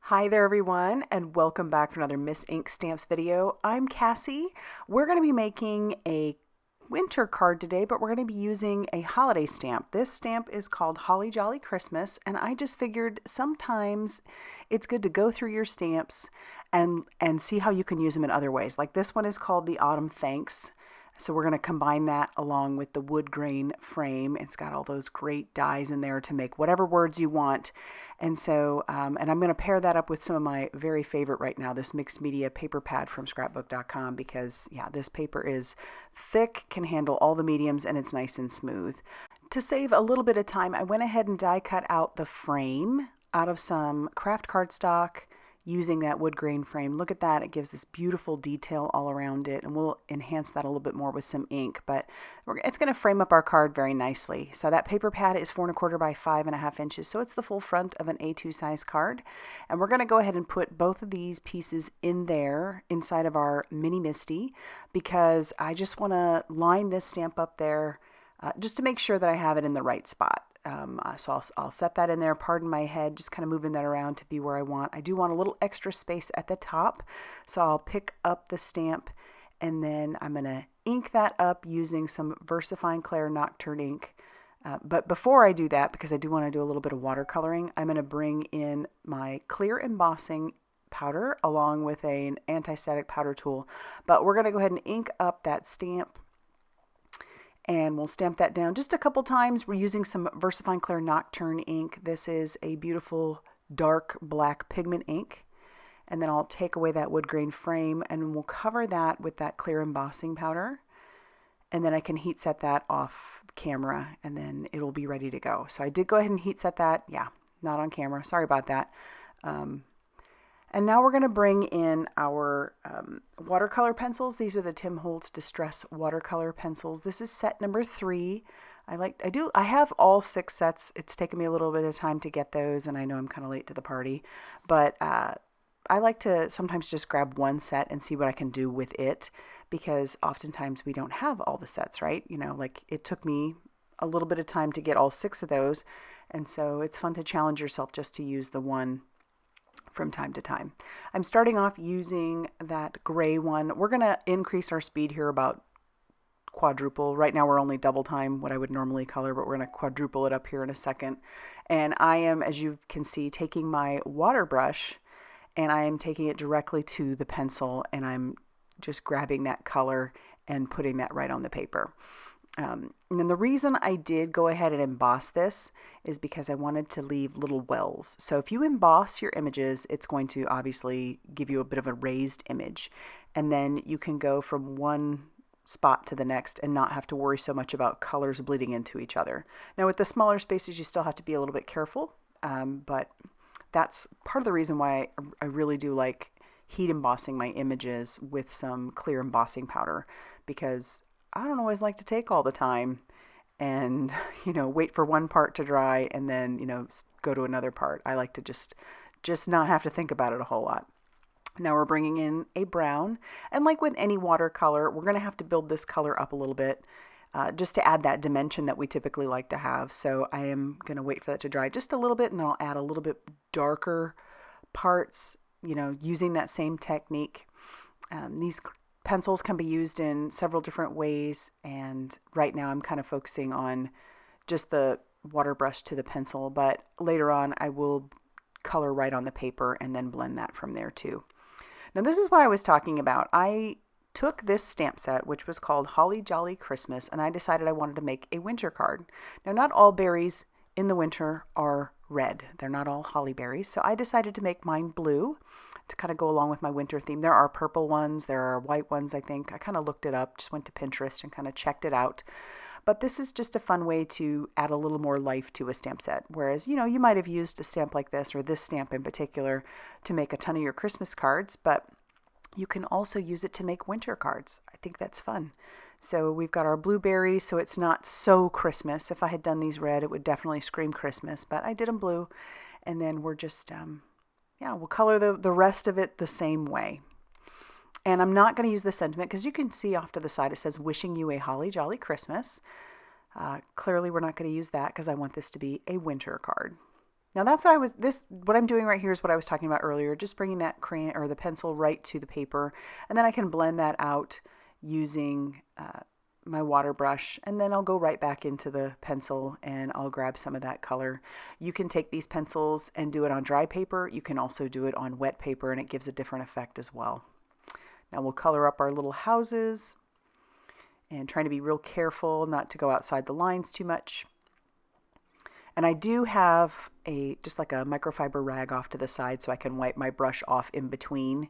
Hi there everyone, and welcome back to another Miss Ink Stamps video. I'm Cassie. We're going to be making a winter card today, but we're going to be using a holiday stamp. This stamp is called Holly Jolly Christmas, and I just figured sometimes it's good to go through your stamps and see how you can use them in other ways. Like this one is called the Autumn Thanks. So we're going to combine that along with the wood grain frame. It's got all those great dies in there to make whatever words you want. And so, and I'm going to pair that up with some of my very favorite right now, this mixed media paper pad from scrapbook.com, because yeah, this paper is thick, can handle all the mediums, and it's nice and smooth. To save a little bit of time, I went ahead and die cut out the frame out of some craft cardstock using that wood grain frame. Look at that. It gives this beautiful detail all around it, and we'll enhance that a little bit more with some ink, but it's going to frame up our card very nicely. So that paper pad is 4 1/4 by 5.5 inches, so it's the full front of an A2 size card. And we're going to go ahead and put both of these pieces in there inside of our mini Misty, because I just want to line this stamp up there just to make sure that I have it in the right spot. So I'll set that in there, pardon my head, just kind of moving that around to be where I want. I do want a little extra space at the top, so I'll pick up the stamp and then I'm going to ink that up using some VersaFine Clair Nocturne ink. But before I do that, because I do want to do a little bit of watercoloring, I'm going to bring in my clear embossing powder along with an anti-static powder tool. But we're going to go ahead and ink up that stamp, and we'll stamp that down just a couple times. We're using some VersaFine Clair Nocturne ink. This is a beautiful dark black pigment ink. And then I'll take away that wood grain frame and we'll cover that with that clear embossing powder. And then I can heat set that off camera and then it'll be ready to go. So I did go ahead and heat set that. Yeah, not on camera. Sorry about that. And now we're going to bring in our watercolor pencils. These are the Tim Holtz Distress watercolor pencils. This is set number 3. I have all 6 sets. It's taken me a little bit of time to get those, and I know I'm kind of late to the party, but I like to sometimes just grab one set and see what I can do with it, because oftentimes we don't have all the sets, right? You know, like it took me a little bit of time to get all 6 of those, and so it's fun to challenge yourself just to use the one from time to time. I'm starting off using that gray one. We're going to increase our speed here about quadruple. Right now we're only double time what I would normally color, but we're going to quadruple it up here in a second. And I am, as you can see, taking my Waterbrush and I am taking it directly to the pencil, and I'm just grabbing that color and putting that right on the paper. And then the reason I did go ahead and emboss this is because I wanted to leave little wells. So if you emboss your images, it's going to obviously give you a bit of a raised image. And then you can go from one spot to the next and not have to worry so much about colors bleeding into each other. Now with the smaller spaces, you still have to be a little bit careful, but that's part of the reason why I really do like heat embossing my images with some clear embossing powder, because I don't always like to take all the time and, wait for one part to dry and then, go to another part. I like to just not have to think about it a whole lot. Now we're bringing in a brown, and like with any watercolor, we're going to have to build this color up a little bit just to add that dimension that we typically like to have. So I am going to wait for that to dry just a little bit, and then I'll add a little bit darker parts, using that same technique. These pencils can be used in several different ways, and right now I'm kind of focusing on just the water brush to the pencil, but later on I will color right on the paper and then blend that from there too. Now this is what I was talking about. I took this stamp set, which was called Holly Jolly Christmas, and I decided I wanted to make a winter card. Now not all berries in the winter are red. They're not all holly berries, so I decided to make mine blue to kind of go along with my winter theme. There are purple ones, there are white ones, I think. I kind of looked it up, just went to Pinterest and kind of checked it out. But this is just a fun way to add a little more life to a stamp set. Whereas, you might have used a stamp like this, or this stamp in particular, to make a ton of your Christmas cards, but you can also use it to make winter cards. I think that's fun. So we've got our blueberries, so it's not so Christmas. If I had done these red, it would definitely scream Christmas, but I did them blue. And then we're just, we'll color the rest of it the same way. And I'm not going to use the sentiment, because you can see off to the side it says, wishing you a holly jolly Christmas. Clearly we're not going to use that because I want this to be a winter card. Now that's what I'm doing right here is what I was talking about earlier, just bringing that crayon or the pencil right to the paper, and then I can blend that out using my water brush, and then I'll go right back into the pencil and I'll grab some of that color. You can take these pencils and do it on dry paper. You can also do it on wet paper, and it gives a different effect as well. Now we'll color up our little houses and trying to be real careful not to go outside the lines too much. And I do have just like a microfiber rag off to the side so I can wipe my brush off in between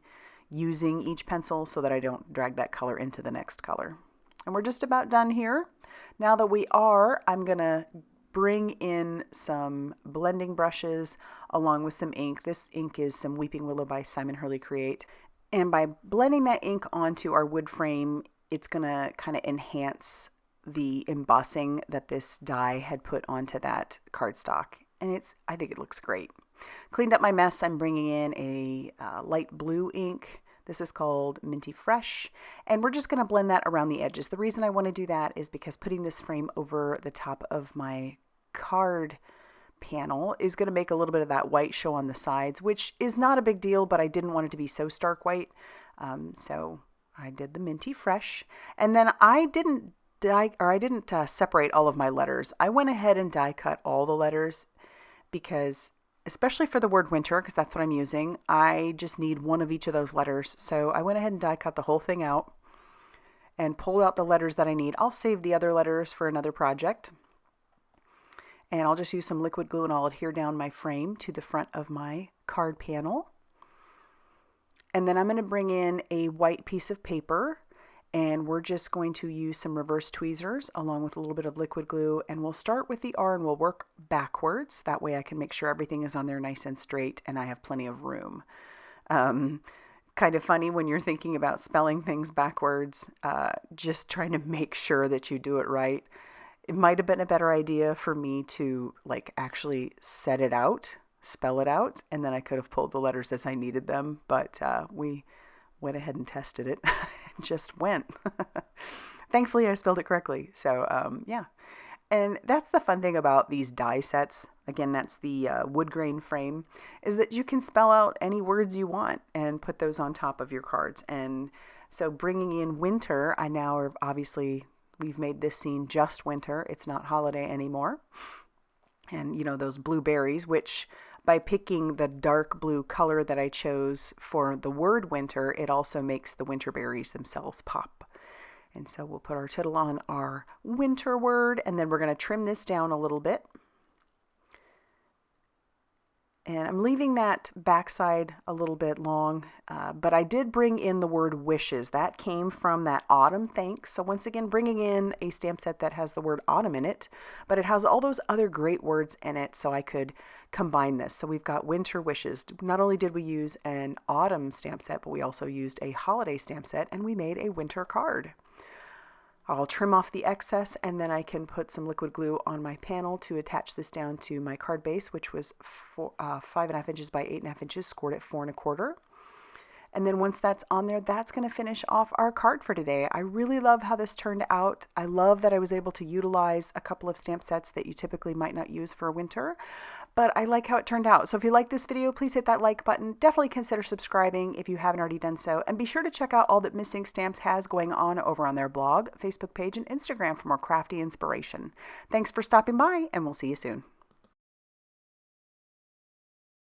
using each pencil so that I don't drag that color into the next color. And we're just about done here. Now that we are, I'm gonna bring in some blending brushes along with some ink. This ink is some Weeping Willow by Simon Hurley Create. And by blending that ink onto our wood frame, it's gonna kind of enhance the embossing that this die had put onto that cardstock. And I think it looks great. Cleaned up my mess. I'm bringing in a light blue ink. This is called Minty Fresh, and we're just going to blend that around the edges. The reason I want to do that is because putting this frame over the top of my card panel is going to make a little bit of that white show on the sides, which is not a big deal, but I didn't want it to be so stark white. So I did the Minty Fresh, and then I didn't separate all of my letters. I went ahead and die cut all the letters because, especially for the word winter, because that's what I'm using, I just need one of each of those letters. So I went ahead and die cut the whole thing out and pulled out the letters that I need. I'll save the other letters for another project. And I'll just use some liquid glue and I'll adhere down my frame to the front of my card panel. And then I'm going to bring in a white piece of paper, and we're just going to use some reverse tweezers along with a little bit of liquid glue, and we'll start with the R and we'll work backwards. That way I can make sure everything is on there nice and straight and I have plenty of room. Kind of funny when you're thinking about spelling things backwards, just trying to make sure that you do it right. It might have been a better idea for me to actually set it out, spell it out, and then I could have pulled the letters as I needed them, but we went ahead and tested it. Just went. Thankfully I spelled it correctly. So yeah, and that's the fun thing about these die sets. Again, that's the wood grain frame, is that you can spell out any words you want and put those on top of your cards. And so bringing in winter, obviously we've made this scene just winter. It's not holiday anymore. And those blueberries, which by picking the dark blue color that I chose for the word winter, it also makes the winter berries themselves pop. And so we'll put our tittle on our winter word, and then we're going to trim this down a little bit. And I'm leaving that backside a little bit long, but I did bring in the word wishes. That came from that autumn thanks. So once again, bringing in a stamp set that has the word autumn in it, but it has all those other great words in it, so I could combine this. So we've got winter wishes. Not only did we use an autumn stamp set, but we also used a holiday stamp set, and we made a winter card. I'll trim off the excess, and then I can put some liquid glue on my panel to attach this down to my card base, which was 5.5 inches by 8.5 inches, scored at 4 1/4. And then once that's on there, that's going to finish off our card for today. I really love how this turned out. I love that I was able to utilize a couple of stamp sets that you typically might not use for winter, but I like how it turned out. So if you like this video, please hit that like button. Definitely consider subscribing if you haven't already done so. And be sure to check out all that Miss Ink Stamps has going on over on their blog, Facebook page, and Instagram for more crafty inspiration. Thanks for stopping by, and we'll see you soon.